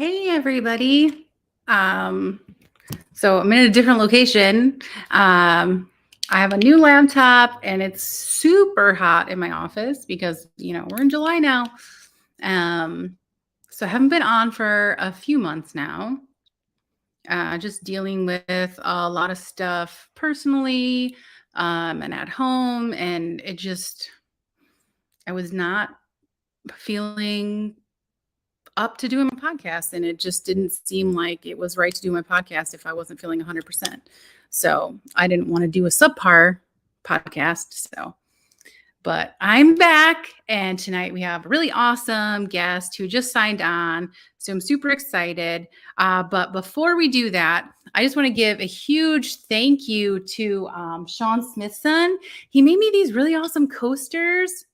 Hey everybody. Um, so I'm in a different location. I have a new laptop and it's super hot in my office because, we're in July now. So I haven't been on for a few months now. Just dealing with a lot of stuff personally, and at home. And I was not feeling up to doing my podcast, and it just didn't seem like it was right to do my podcast if I wasn't feeling 100%. So I didn't want to do a subpar podcast. But I'm back, and tonight we have a really awesome guest who just signed on. So I'm super excited. But before we do that, I just want to give a huge thank you to Sean Smithson. He made me these really awesome coasters.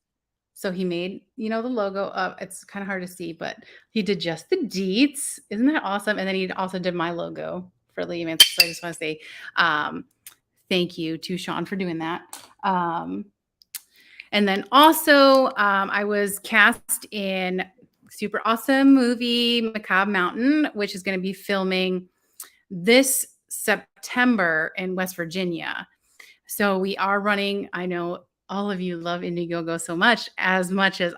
So he made, the logo of, it's kind of hard to see, but he did just the Deetz. Isn't that awesome? And then he also did my logo for Layman. So I just want to say thank you to Sean for doing that. And then also I was cast in super awesome movie, Macabre Mountain, which is going to be filming this September in West Virginia. So we are running, I know all of you love Indiegogo so much as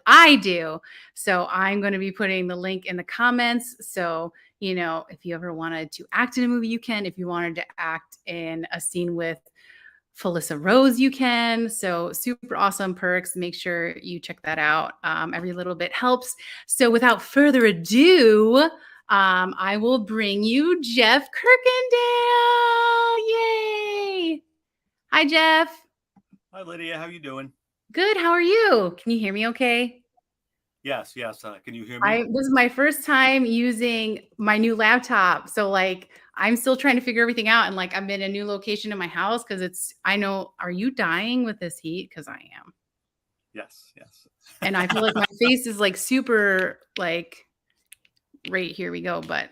I do. So I'm going to be putting the link in the comments. So, if you ever wanted to act in a movie, you can. If you wanted to act in a scene with Felissa Rose, you can. So super awesome perks. Make sure you check that out. Every little bit helps. So without further ado, I will bring you Jeff Kirkendale. Yay! Hi, Jeff. Hi, Lydia. How you doing? Good. How are you? Can you hear me okay? Yes. Can you hear me? This is my first time using my new laptop. So I'm still trying to figure everything out. And I'm in a new location in my house because are you dying with this heat? Because I am. Yes. And I feel like my face is super right here we go. But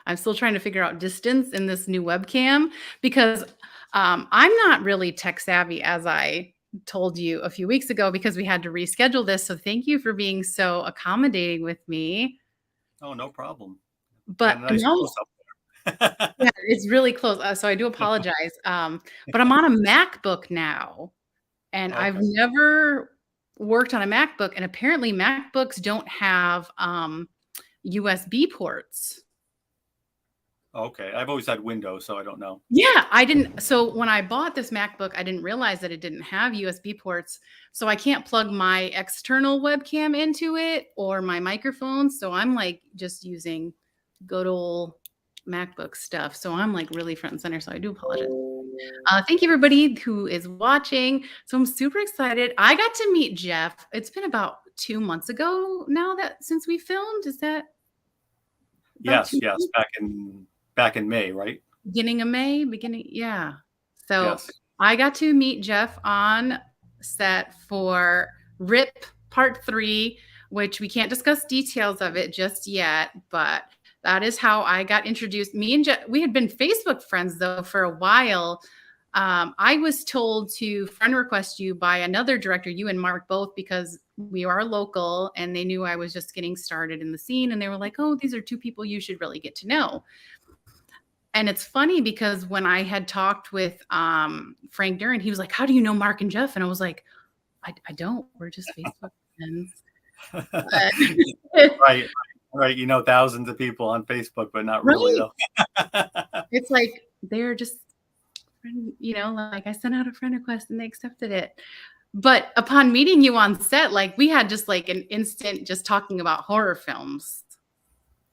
I'm still trying to figure out distance in this new webcam because I'm not really tech savvy, as I told you a few weeks ago, because we had to reschedule this. So thank you for being so accommodating with me. Oh, no problem. But nice close up there. Yeah, it's really close. So I do apologize. But I'm on a MacBook now, and okay. I've never worked on a MacBook, and apparently MacBooks don't have USB ports. Okay. I've always had Windows, so I don't know. Yeah, I didn't. So when I bought this MacBook, I didn't realize that it didn't have USB ports. So I can't plug my external webcam into it or my microphone. So I'm just using good old MacBook stuff. So I'm really front and center. So I do apologize. Thank you, everybody who is watching. So I'm super excited. I got to meet Jeff. It's been about 2 months ago now since we filmed. Is that? Yes. Back in May, right? Beginning of May, yeah. So yes. I got to meet Jeff on set for RIP Part 3, which we can't discuss details of it just yet, but that is how I got introduced. Me and Jeff, we had been Facebook friends though for a while. I was told to friend request you by another director, you and Mark both, because we are local and they knew I was just getting started in the scene. And they were like, oh, these are 2 people you should really get to know. And it's funny because when I had talked with Frank Duran, he was like, how do you know Mark and Jeff? And I was like, I don't. We're just Facebook friends. Right. Thousands of people on Facebook, but not really, though. It's they're just, I sent out a friend request and they accepted it. But upon meeting you on set, we had just an instant just talking about horror films.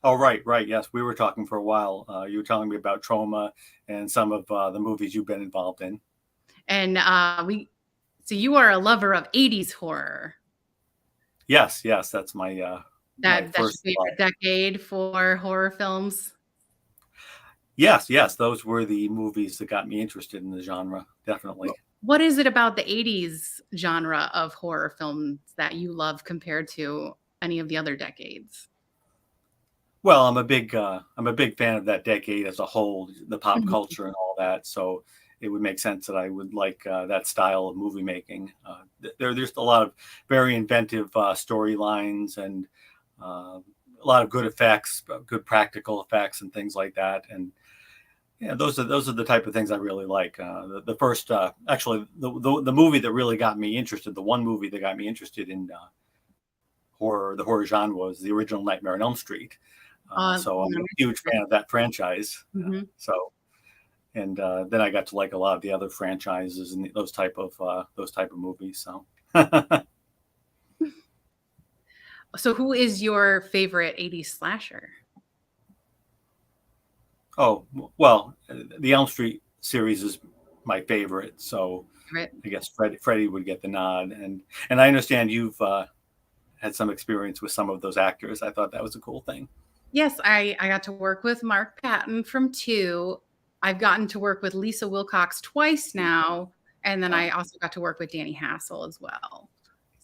Oh, right. Yes, we were talking for a while. You were telling me about Trauma and some of the movies you've been involved in. And so you are a lover of 80s horror. Yes, that's my that's your favorite decade for horror films. Yes, those were the movies that got me interested in the genre, definitely. What is it about the 80s genre of horror films that you love compared to any of the other decades? Well, I'm a big fan of that decade as a whole, the pop culture and all that. So it would make sense that I would like that style of movie making. There's a lot of very inventive storylines and a lot of good effects, good practical effects, and things like that. And yeah, those are the type of things I really like. The first, actually, the movie that really got me interested, the one movie that got me interested in the horror genre was the original Nightmare on Elm Street. So I'm a huge fan of that franchise. Mm-hmm. And then I got to like a lot of the other franchises and those type of movies. So. So who is your favorite 80s slasher? Oh, well, the Elm Street series is my favorite. So Right. I guess Freddy would get the nod. And I understand you've had some experience with some of those actors. I thought that was a cool thing. Yes, I got to work with Mark Patton from 2. I've gotten to work with Lisa Wilcox twice now. And then I also got to work with Danny Hassel as well.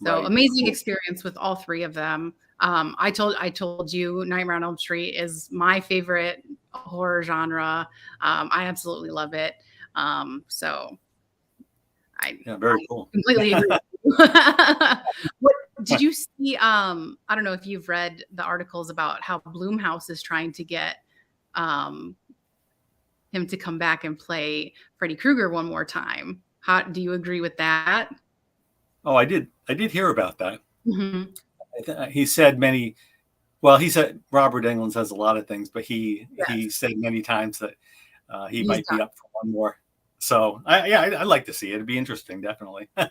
So Right. amazing Cool. experience with all 3 of them. I told you Nightmare on Elm Street is my favorite horror genre. I absolutely love it. So Very cool. Completely agree. What did you see? I don't know if you've read the articles about how Blumhouse is trying to get him to come back and play Freddy Krueger one more time. How do you agree with that? Oh, I did hear about that. Mm-hmm. He said he said Robert Englund says a lot of things, but he said many times that he might be up for one more. So I'd like to see it. It'd be interesting, definitely. I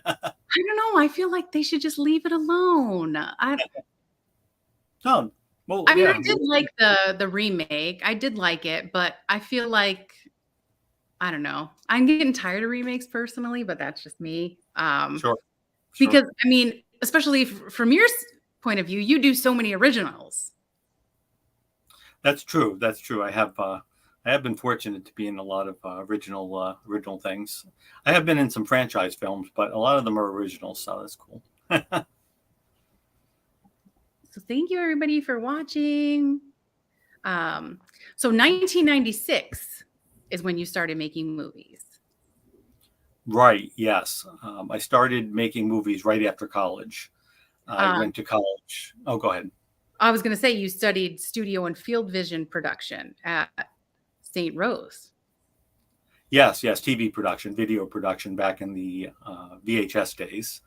don't know. I feel like they should just leave it alone. I did like the remake. I did like it, but I feel like, I don't know. I'm getting tired of remakes personally, but that's just me. Sure. Because I mean, especially from your point of view, you do so many originals. That's true. I have been fortunate to be in a lot of original things. I have been in some franchise films, but a lot of them are originals, so that's cool. So thank you everybody for watching. So 1996 is when you started making movies. Right. Yes. I started making movies right after college. I went to college. Oh, go ahead. I was going to say you studied studio and field vision production at St. Rose. Yes. TV production, video production back in the VHS days.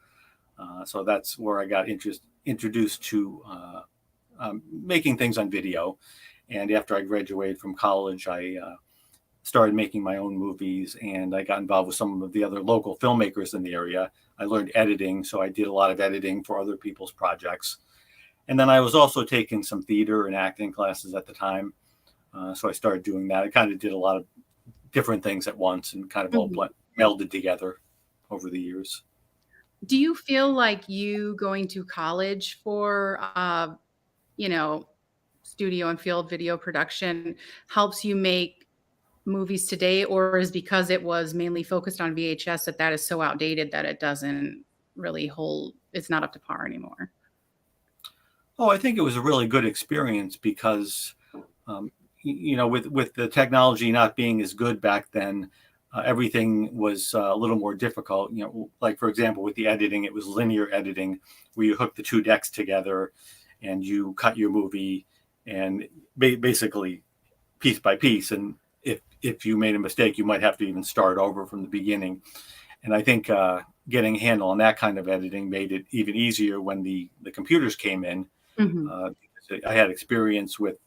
So that's where I got introduced to making things on video. And after I graduated from college, I started making my own movies, and I got involved with some of the other local filmmakers in the area. I learned editing, so I did a lot of editing for other people's projects. And then I was also taking some theater and acting classes at the time. So I started doing that. I kind of did a lot of different things at once and kind of all melded together over the years. Do you feel like you going to college for, studio and field video production helps you make movies today, or is because it was mainly focused on VHS that is so outdated that it doesn't really it's not up to par anymore? Oh, I think it was a really good experience because, with the technology not being as good back then, everything was a little more difficult. Like, for example, with the editing, it was linear editing where you hook the 2 decks together and you cut your movie and basically piece by piece. And if you made a mistake, you might have to even start over from the beginning. And I think getting a handle on that kind of editing made it even easier when the computers came in. Because I had experience with,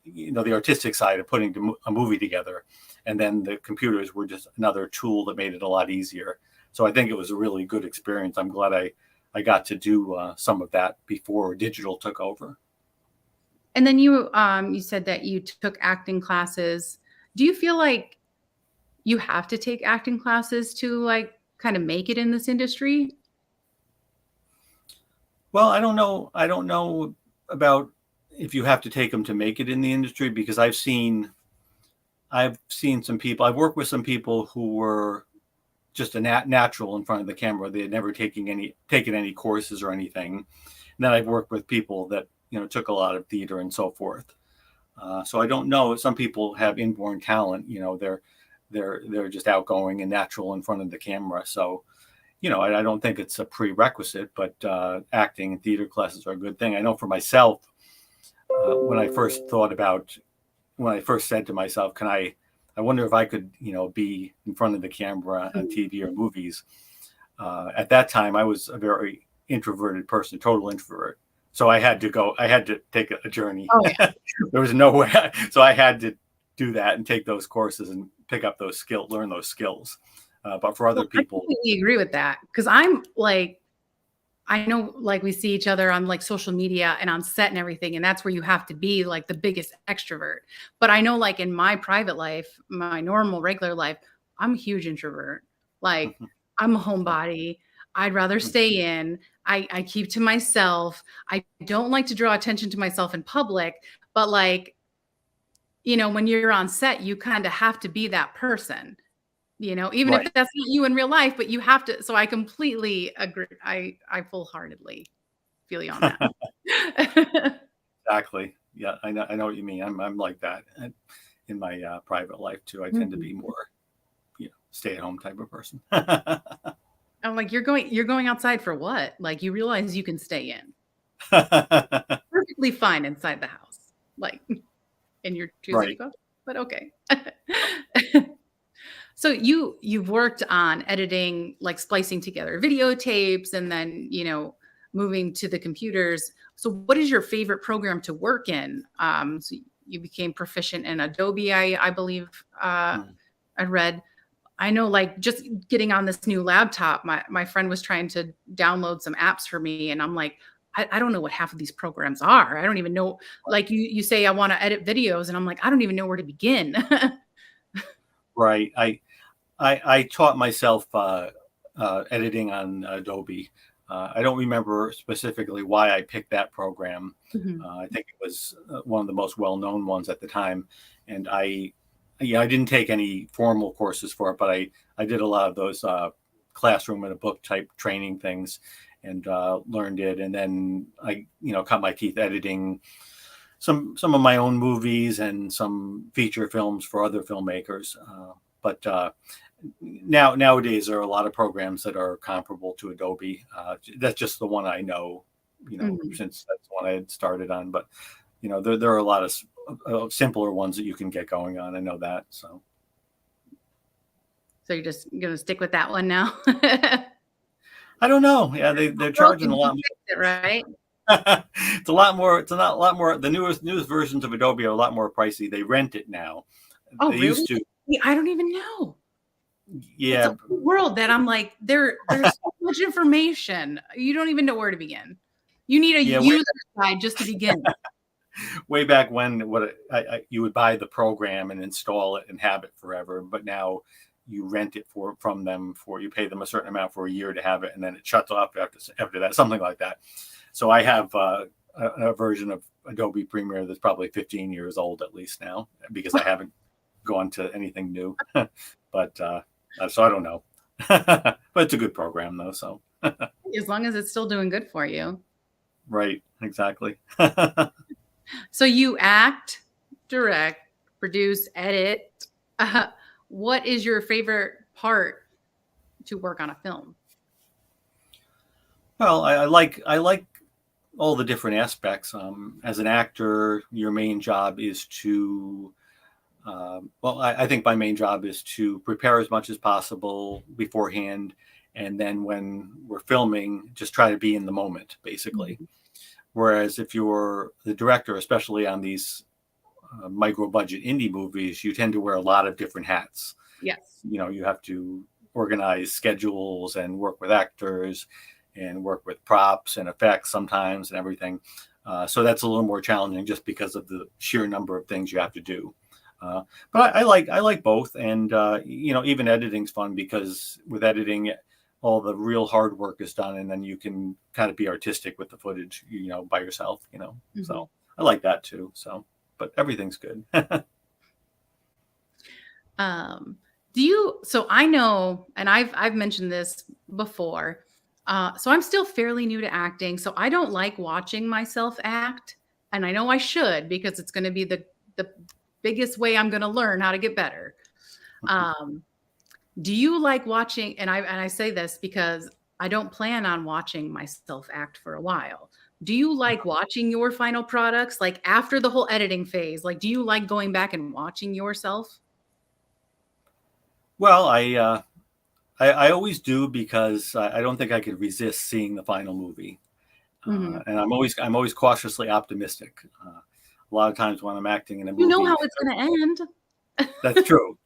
the artistic side of putting a movie together. And then the computers were just another tool that made it a lot easier. So I think it was a really good experience. I'm glad I got to do some of that before digital took over. And then you said that you took acting classes. Do you feel like you have to take acting classes to like kind of make it in this industry? Well, I don't know about if you have to take them to make it in the industry, because I've seen some people. I've worked with some people who were just a natural in front of the camera. They had never taken any courses or anything. And then I've worked with people that took a lot of theater and so forth. So I don't know. Some people have inborn talent. They're just outgoing and natural in front of the camera. So, I don't think it's a prerequisite, but acting and theater classes are a good thing. I know for myself, when I first thought about, when I first said to myself, I wonder if I could, be in front of the camera on TV or movies. At that time, I was a very introverted person, total introvert. So I had to take a journey. Oh yeah. There was no way. So I had to do that and take those courses and pick up those skills, learn those skills. But for other people, I completely agree with that, because I'm like, I know, like, we see each other on like social media and on set and everything, and that's where you have to be like the biggest extrovert. But I know, like, in my private life, my normal regular life, I'm a huge introvert. Like, I'm a homebody. I'd rather stay in. I keep to myself. I don't like to draw attention to myself in public, but like, when you're on set, you kind of have to be that person. Even if right, that's not you in real life, but you have to. So I completely agree. I full-heartedly feel you on that. exactly. Yeah, I know what you mean. I'm like that in my private life too. I tend to be more, stay-at-home type of person. I'm like, you're going outside for what? Like, you realize you can stay in perfectly fine inside the house, like, and you're choosing to Right. go. But okay. So you've worked on editing, like splicing together videotapes, and then moving to the computers. So what is your favorite program to work in? So you became proficient in Adobe, I believe. Mm. I read. I know, like, just getting on this new laptop, my friend was trying to download some apps for me, and I'm like, I don't know what half of these programs are. I don't even know. Like, you say I want to edit videos, and I'm like, I don't even know where to begin. Right. I taught myself editing on Adobe. I don't remember specifically why I picked that program. Mhm. I think it was one of the most well-known ones at the time, and I didn't take any formal courses for it, but I did a lot of those classroom and a book type training things, and learned it. And then I, cut my teeth editing some of my own movies and some feature films for other filmmakers. But nowadays there are a lot of programs that are comparable to Adobe. That's just the one I know, Mhm. since that's the one I had started on. But there are a lot of simpler ones that you can get going on. I know that. So So you're just gonna stick with that one now? I don't know. Yeah, they're charging Broken, a you lot. fix it, right? It's a lot more. It's a lot more. The newest versions of Adobe are a lot more pricey. They rent it now. Oh, They used really? to. Yeah, I don't even know. It's a Yeah, whole world that I'm like, there's so much information. You don't even know where to begin. You need a yeah. user guide just to begin. Way back when, you would buy the program and install it and have it forever, but now you rent it from them, for you pay them a certain amount for a year to have it, and then it shuts off after that, something like that. So I have a version of Adobe Premiere that's probably 15 years old at least now, because I haven't gone to anything new. But so I don't know. But it's a good program though. So As long as it's still doing good for you. right, exactly. So you act, direct, produce, edit. Uh, what is your favorite part to work on a film? Well, I like all the different aspects. As an actor, your main job is to, I think my main job is to prepare as much as possible beforehand. And then when we're filming, just try to be in the moment, basically. Mhm. Whereas if you're the director, especially on these micro budget indie movies, you tend to wear a lot of different hats. Yes. You have to organize schedules and work with actors and work with props and effects sometimes and everything. So that's a little more challenging just because of the sheer number of things you have to do. But I like both, and even editing's fun because with editing, all the real hard work is done, and then you can kind of be artistic with the footage, by yourself. Mhm. So I like that too. So, but everything's good. Um, so I know, and I've mentioned this before. So I'm still fairly new to acting, so I don't like watching myself act, and I know I should, because it's going to be the biggest way I'm going to learn how to get better. Um, do you like watching? And I say this because I don't plan on watching myself act for a while. Do you like watching your final products? Like after the whole editing phase, like, do you like going back and watching yourself? Well, I always do because I don't think I could resist seeing the final movie. Mhm. And I'm always cautiously optimistic. A lot of times when I'm acting in a You know movie, how it's gonna end. that's true.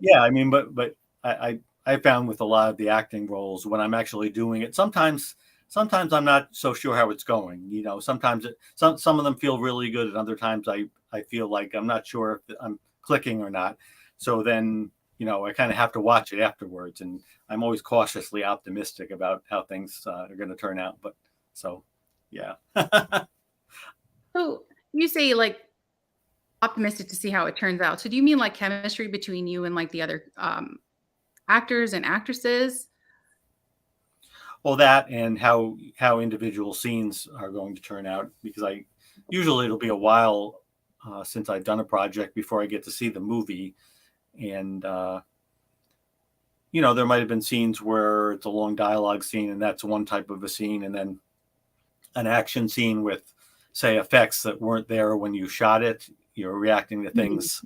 Yeah, I mean, but I found with a lot of the acting roles when I'm actually doing it, sometimes I'm not so sure how it's going. Sometimes some of them feel really good, and other times I feel like I'm not sure if I'm clicking or not. So then I kind of have to watch it afterwards, and I'm always cautiously optimistic about how things are going to turn out. But so yeah. So you say like optimistic to see how it turns out. So do you mean like chemistry between you and like the other actors and actresses? Well, that and how individual scenes are going to turn out, because I usually it'll be a while since I've done a project before I get to see the movie, and there might have been scenes where it's a long dialogue scene and that's one type of a scene, and then an action scene with, say, effects that weren't there when you shot it. You're reacting to Mhm. things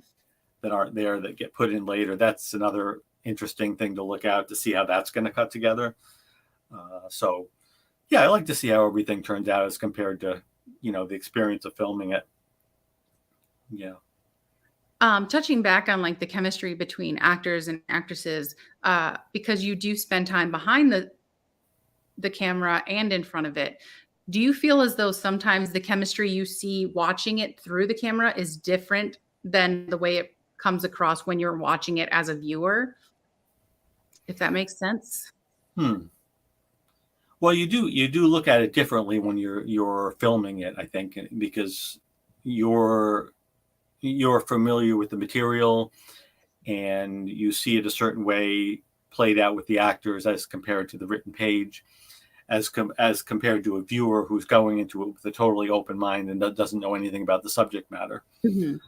that aren't there that get put in later. That's another interesting thing to look out to see how that's going to cut together. So yeah, I like to see how everything turns out as compared to, the experience of filming it. Yeah. Touching back on like the chemistry between actors and actresses, because you do spend time behind the camera and in front of it. Do you feel as though sometimes the chemistry you see watching it through the camera is different than the way it comes across when you're watching it as a viewer? If that makes sense? Hmm. Well, you do look at it differently when you're filming it, I think, because you're you're familiar with the material and you see it a certain way played out with the actors as compared to the written page, as compared to a viewer who's going into it with a totally open mind and doesn't know anything about the subject matter. Mhm.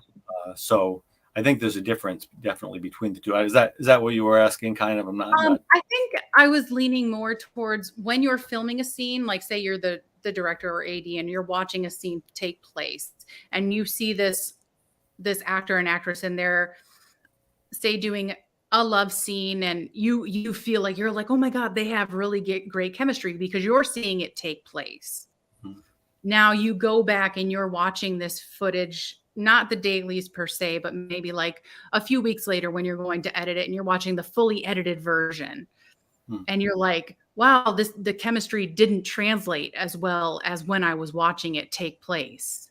So I think there's a difference definitely between the two. Is that what you were asking? Kind of. I'm not. I think I was leaning more towards when you're filming a scene, like say you're the director or AD and you're watching a scene take place and you see this actor and actress and they're say doing a love scene and you feel like you're like, "Oh my god, they have really great chemistry," because you're seeing it take place. Hmm. Now you go back and you're watching this footage, not the dailies per se, but maybe like a few weeks later when you're going to edit it and you're watching the fully edited version Hmm. and you're like, "Wow, this the chemistry didn't translate as well as when I was watching it take place."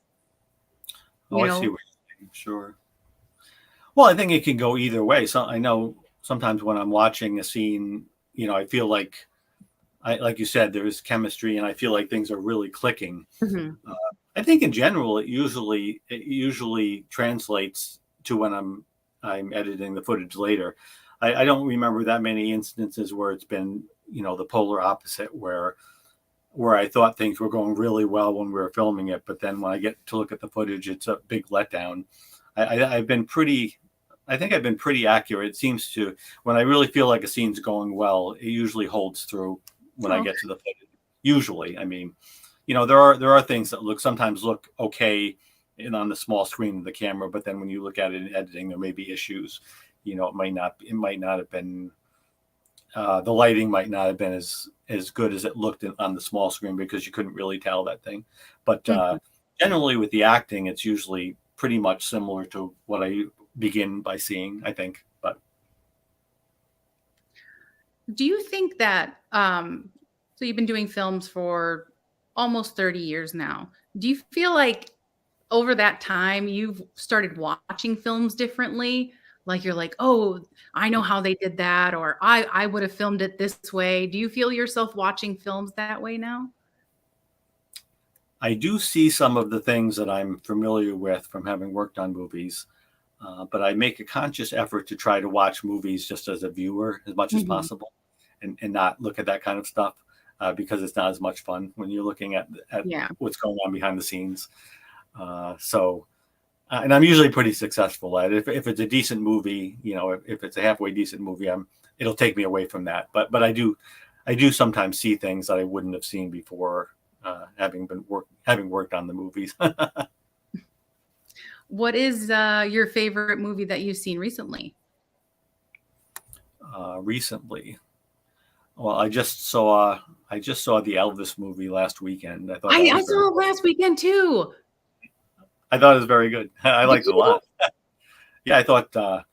Oh, You I see know? what you're saying. Sure. Well, I think it can go either way. So I know sometimes when I'm watching a scene, I feel like like you said, there's chemistry, and I feel like things are really clicking. Mhm. Uh, I think in general, it usually translates to when I'm editing the footage later. I don't remember that many instances where it's been the polar opposite, where I thought things were going really well when we were filming it, but then when I get to look at the footage, it's a big letdown. I've been pretty. I think I've been pretty accurate. It seems to, when I really feel like a scene's going well, it usually holds through when I Oh, get to the footage. Usually, I mean, there are things that sometimes look okay on the small screen of the camera, but then when you look at it in editing, there may be issues. It might not have been the lighting might not have been as good as it looked on the small screen because you couldn't really tell that thing. But mhm. generally, with the acting, it's usually pretty much similar to what I begin by seeing, I think. But Do you think that so you've been doing films for almost 30 years now. Do you feel like over that time you've started watching films differently? Like you're like, "Oh, I know how they did that," or I would have filmed it this way. Do you feel yourself watching films that way now? I do see some of the things that I'm familiar with from having worked on movies. But I make a conscious effort to try to watch movies just as a viewer as much as Mhm. possible, and not look at that kind of stuff, because it's not as much fun when you're looking at Yeah. what's going on behind the scenes. And I'm usually pretty successful at it. If it's a decent movie, if it's a halfway decent movie, it'll take me away from that. But I do sometimes see things that I wouldn't have seen before, having worked on the movies. What is your favorite movie that you've seen recently? Recently, well, I just saw the Elvis movie last weekend. I thought that I was very saw it last weekend too. I thought it was very good. I Did liked it a you? lot. Yeah, I thought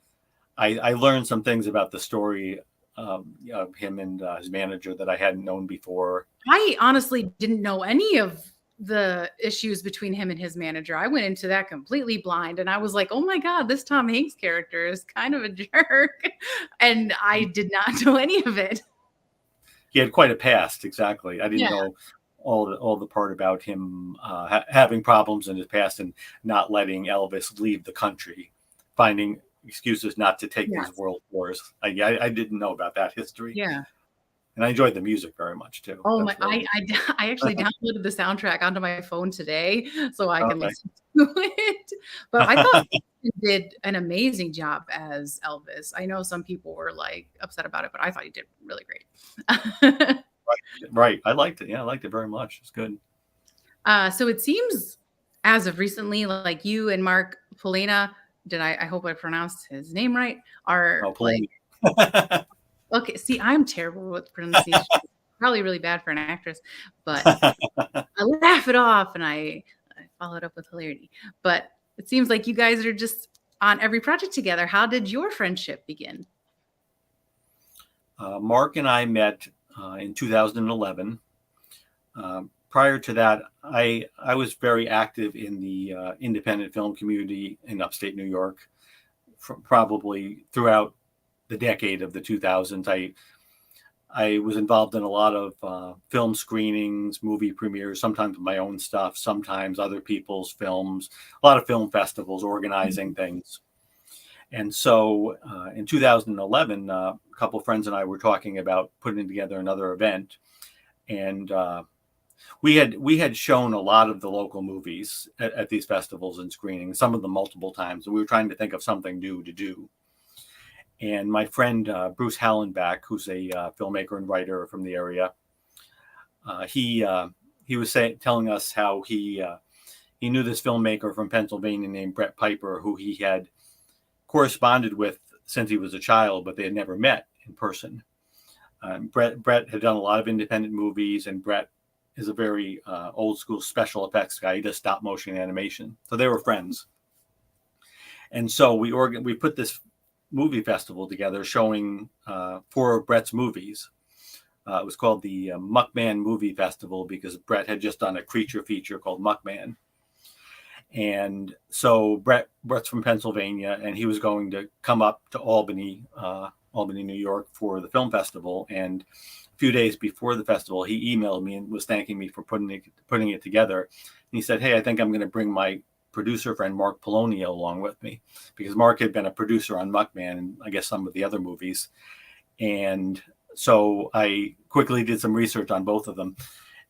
I learned some things about the story of him and his manager that I hadn't known before. I honestly didn't know any of the issues between him and his manager. I went into that completely blind and I was like, oh my God, this Tom Hanks character is kind of a jerk. And I did not know any of it. He had quite a past. Exactly. I didn't Yeah. know all the part about him having problems in his past and not letting Elvis leave the country, finding excuses not to take Yes. these world wars. I didn't know about that history, Yeah. and I enjoyed the music very much too. Oh my! That's really I actually downloaded the soundtrack onto my phone today so I can okay. listen to it. But I thought he did an amazing job as Elvis. I know some people were like upset about it, but I thought he did really great. Right. I liked it. Yeah, I liked it very much. It's good. So it seems as of recently, like you and Mark Polina, I hope I pronounced his name right, are Oh, like, Poloni. okay, see, I'm terrible with pronunciation. Probably really bad for an actress, but I laugh it off and I follow it up with hilarity. But it seems like you guys are just on every project together. How did your friendship begin? Mark and I met in 2011. Prior to that, I was very active in the independent film community in upstate New York, probably throughout the decade of the 2000s. I was involved in a lot of film screenings, movie premieres, sometimes my own stuff, sometimes other people's films, a lot of film festivals, organizing things. And so in 2011, a couple of friends and I were talking about putting together another event. And we had shown a lot of the local movies at these festivals and screenings, some of them multiple times. And we were trying to think of something new to do. And my friend Bruce Hallenbach, who's a filmmaker and writer from the area, he was telling us how he knew this filmmaker from Pennsylvania named Brett Piper, who he had corresponded with since he was a child, but they had never met in person. Brett had done a lot of independent movies, and Brett is a very old school special effects guy. He does stop motion animation, so they were friends. And so we put this movie festival together, showing 4 of Brett's movies. It was called the Muckman Movie Festival because Brett had just done a creature feature called Muckman. And so Brett's from Pennsylvania, and he was going to come up to Albany, New York, for the film festival. And a few days before the festival, he emailed me and was thanking me for putting it together. And he said, "Hey, I think I'm going to bring my producer friend Mark Poloni along with me," because Mark had been a producer on Muckman and I guess some of the other movies. And so I quickly did some research on both of them.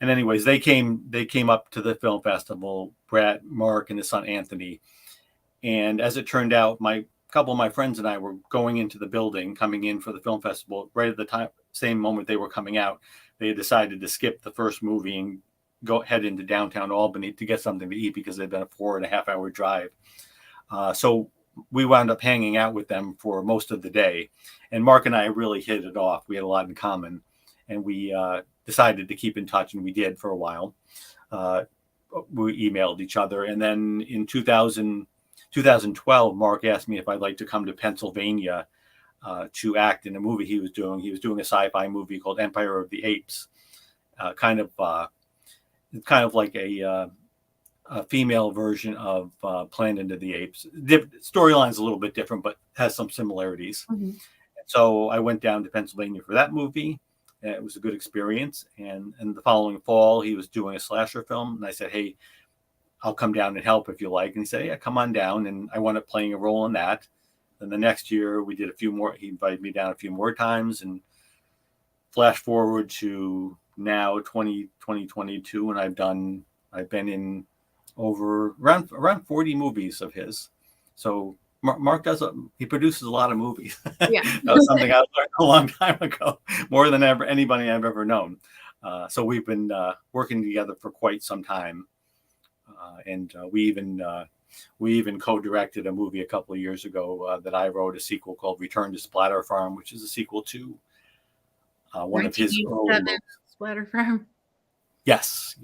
And anyways, they came up to the film festival, Brett, Mark, and his son Anthony. And as it turned out, my couple of my friends and I were going into the building, coming in for the film festival. Right at the same moment they were coming out, they had decided to skip the first movie and head into downtown Albany to get something to eat because they'd been a 4.5-hour drive. So we wound up hanging out with them for most of the day. And Mark and I really hit it off. We had a lot in common. And we decided to keep in touch, and we did for a while. We emailed each other. And then in 2012, Mark asked me if I'd like to come to Pennsylvania to act in a movie he was doing. He was doing a sci-fi movie called Empire of the Apes, kind of like a female version of Planet of the Apes. Storyline's a little bit different, but has some similarities. Mm-hmm. So I went down to Pennsylvania for that movie. It was a good experience. And the following fall, he was doing a slasher film. And I said, "Hey, I'll come down and help if you like." And he said, "Yeah, come on down." And I wound up playing a role in that. Then the next year we did a few more. He invited me down a few more times, and flash forward to now 2022. And I've been in over around 40 movies of his. So Mark he produces a lot of movies. Yeah. That was something I learned a long time ago, more than anybody I've ever known. So we've been working together for quite some time, and we even co-directed a movie a couple of years ago that I wrote, a sequel called Return to Splatter Farm, which is a sequel to one of his early movies. Splatter Farm. Yes.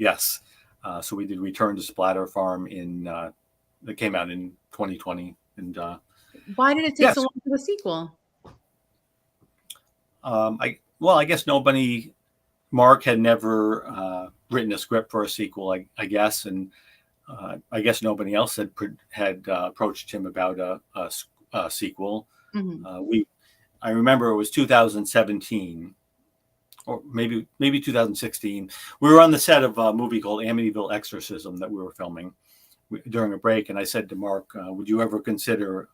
So we did Return to Splatter Farm that came out in 2020. And why did it take so long for the sequel? I guess Mark had never written a script for a sequel, I guess, and I guess nobody else had approached him about a sequel. Mm-hmm. I remember it was 2017. Or maybe 2016. We were on the set of a movie called Amityville Exorcism that we were filming during a break, and I said to Mark, "Would you ever consider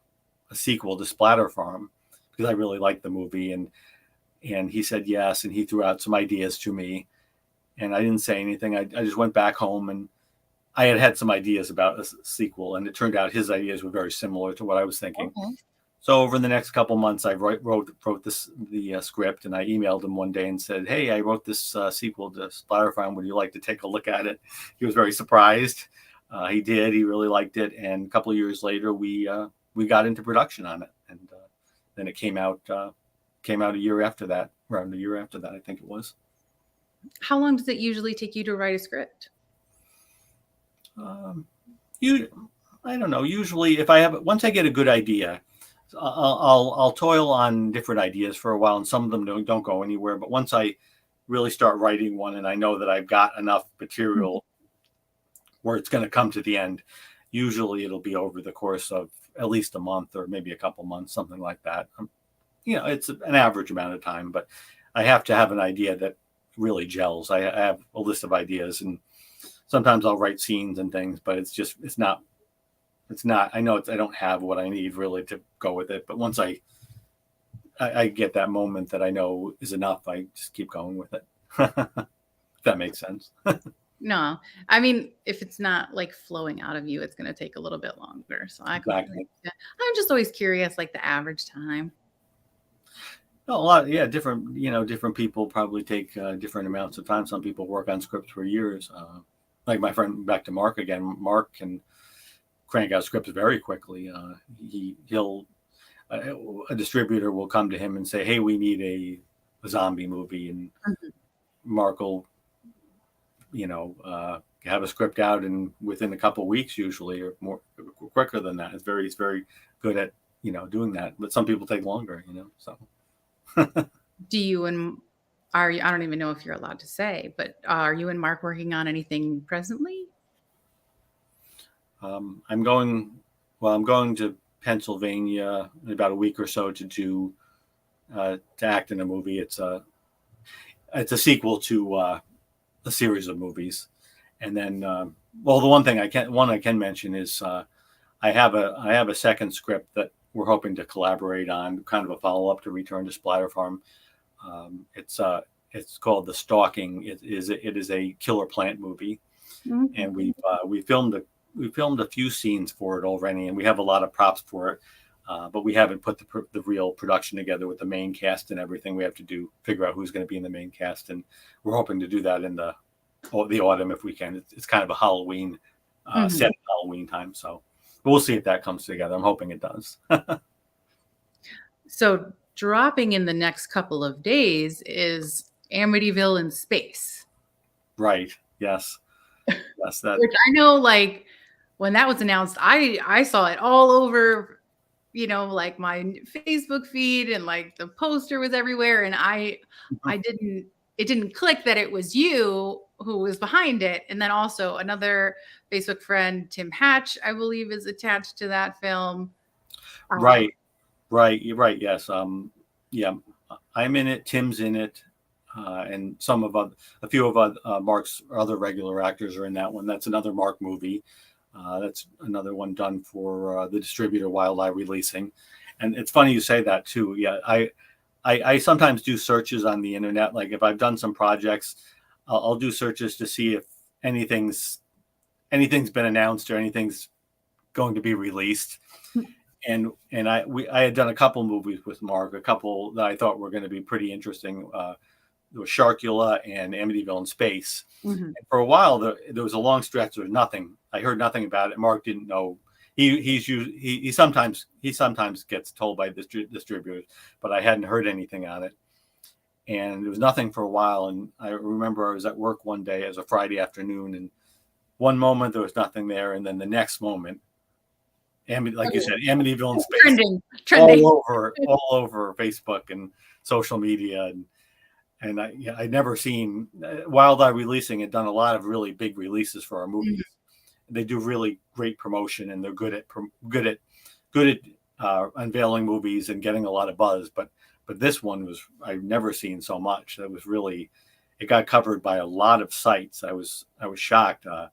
a sequel to Splatter Farm?" Because I really liked the movie, and he said yes, and he threw out some ideas to me, and I didn't say anything. I just went back home, and I had some ideas about a sequel, and it turned out his ideas were very similar to what I was thinking. Okay. So over the next couple months, I wrote the script, and I emailed him one day and said, "Hey, I wrote this sequel to Splatter Farm. Would you like to take a look at it?" He was very surprised. He did. He really liked it. And a couple of years later, we got into production on it, and then it came out a year after that, around a year after that, I think it was. How long does it usually take you to write a script? I don't know. Usually, once I get a good idea, I'll toil on different ideas for a while, and some of them don't go anywhere. But once I really start writing one, and I know that I've got enough material where it's going to come to the end, usually it'll be over the course of at least a month or maybe a couple months, something like that. It's an average amount of time, but I have to have an idea that really gels. I have a list of ideas, and sometimes I'll write scenes and things, but it's not. I know I don't have what I need really to go with it, but once I get that moment that I know is enough, I just keep going with it. If that makes sense. No, I mean, if it's not like flowing out of you, it's going to take a little bit longer. So Exactly. I'm just always curious, like the average time. A lot, yeah. Different people probably take different amounts of time. Some people work on scripts for years. Like my friend, back to Mark again. Mark can crank out scripts very quickly. A distributor will come to him and say, "Hey, we need a zombie movie," and Mark will, have a script out, and within a couple of weeks, usually, or more quicker than that. He's very good at doing that. But some people take longer. So. Do you and I don't even know if you're allowed to say, but are you and Mark working on anything presently? I'm going to Pennsylvania in about a week or so to act in a movie. It's a sequel to a series of movies. And then, the one thing I can mention is I have a second script that we're hoping to collaborate on, kind of a follow-up to Return to Splatter Farm. It's called The Stalking. It is a killer plant movie, and we filmed a few scenes for it already, and we have a lot of props for it, but we haven't put the real production together with the main cast and everything. We have to figure out who's going to be in the main cast, and we're hoping to do that in the autumn if we can. It's kind of a Halloween set at Halloween time, so we'll see if that comes together. I'm hoping it does. So dropping in the next couple of days is Amityville in space. Right. Yes. Yes. That. Which I know, like when that was announced, I saw it all over, like my Facebook feed, and like the poster was everywhere, and it didn't click that it was you who was behind it. And then also another Facebook friend, Tim Hatch, I believe, is attached to that film. Right. You're right. Yes. Yeah, I'm in it. Tim's in it. And a few of Mark's other regular actors are in that one. That's another Mark movie. That's another one done for the distributor Wildeye Releasing. And it's funny you say that too. Yeah, I sometimes do searches on the internet. Like if I've done some projects, I'll do searches to see if anything's been announced or anything's going to be released. And I had done a couple movies with Mark, a couple that I thought were going to be pretty interesting. Sharkula and Amityville in space. Mhm. And for a while, there was a long stretch. There was nothing. I heard nothing about it. Mark didn't know. He sometimes gets told by distributors, but I hadn't heard anything on it. And there was nothing for a while. And I remember I was at work one day as a Friday afternoon, and one moment there was nothing there, and then the next moment, like you said, Amityville in space, trending all over Facebook and social media, and I'd never seen Wild Eye Releasing had done a lot of really big releases for our movies. Mm-hmm. They do really great promotion, and they're good at unveiling movies and getting a lot of buzz. But this one was, I've never seen so much. That was really, it got covered by a lot of sites. I was shocked. I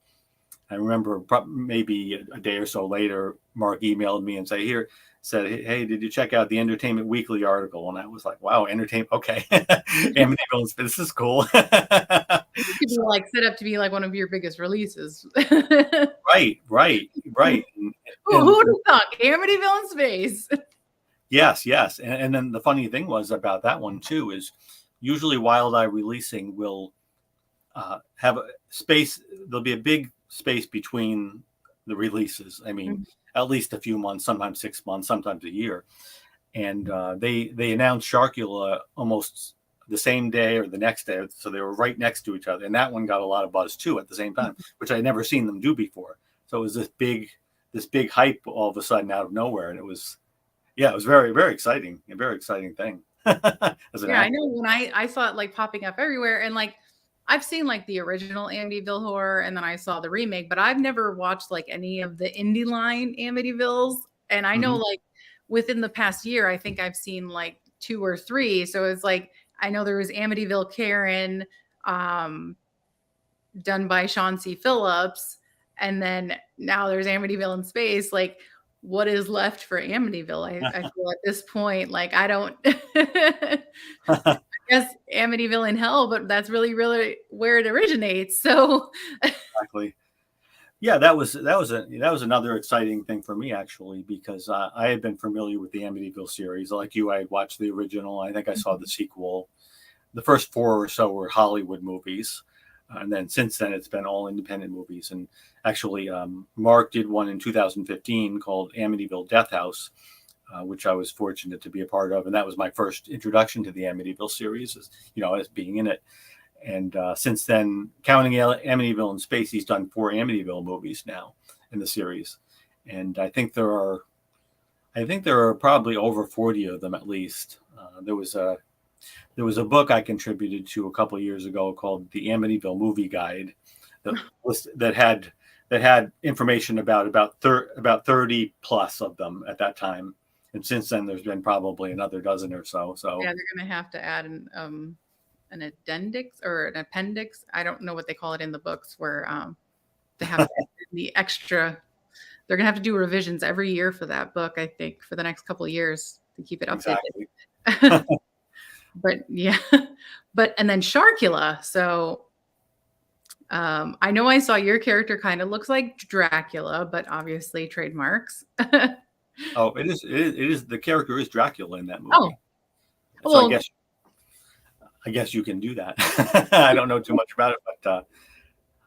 remember maybe a day or so later, Mark emailed me and said, hey, did you check out the Entertainment Weekly article? And I was like, wow, entertainment. Okay. Amityville, this is cool. It could be like set up to be like one of your biggest releases. Right. Who would have thought? Amityville in space. Yes. And then the funny thing was about that one too, is usually Wild Eye Releasing will have a space. There'll be a big space between the releases. I mean, at least a few months, sometimes 6 months, sometimes a year. And they announced Sharkula almost the same day or the next day. So they were right next to each other. And that one got a lot of buzz too at the same time, which I'd never seen them do before. So it was this big hype all of a sudden out of nowhere. And it was very, very exciting. A very exciting thing. I know when I saw it like popping up everywhere, and like I've seen like the original Amityville Horror, and then I saw the remake, but I've never watched like any of the indie line Amityvilles. And I know like within the past year, I think I've seen like 2 or 3. So it's like, I know there was Amityville Karen, done by Sean C. Phillips. And then now there's Amityville in space. Like, what is left for Amityville? I feel at this point, like I don't I guess Amityville in hell, but that's really, really where it originates. So exactly. Yeah, that was another exciting thing for me actually, because I had been familiar with the Amityville series. Like you, I had watched the original. I think I saw the sequel. The first 4 or so were Hollywood movies. And then since then, it's been all independent movies. And actually, Mark did one in 2015 called Amityville Death House, which I was fortunate to be a part of. And that was my first introduction to the Amityville series, as being in it. And since then, counting Amityville in space, he's done 4 Amityville movies now in the series. And I think there are probably over 40 of them at least. There was a book I contributed to a couple of years ago called the Amityville Movie Guide that had information about 30 plus of them at that time. And since then, there's been probably another dozen or so. So yeah, they're going to have to add an addendix or an appendix. I don't know what they call it in the books, where they have the extra. They're going to have to do revisions every year for that book, I think, for the next couple of years to keep it updated. Exactly. But yeah, and then Sharkula. So I know I saw your character kind of looks like Dracula, but obviously trademarks. Oh, it is. The character is Dracula in that movie. Oh, so well, I guess you can do that. I don't know too much about it, but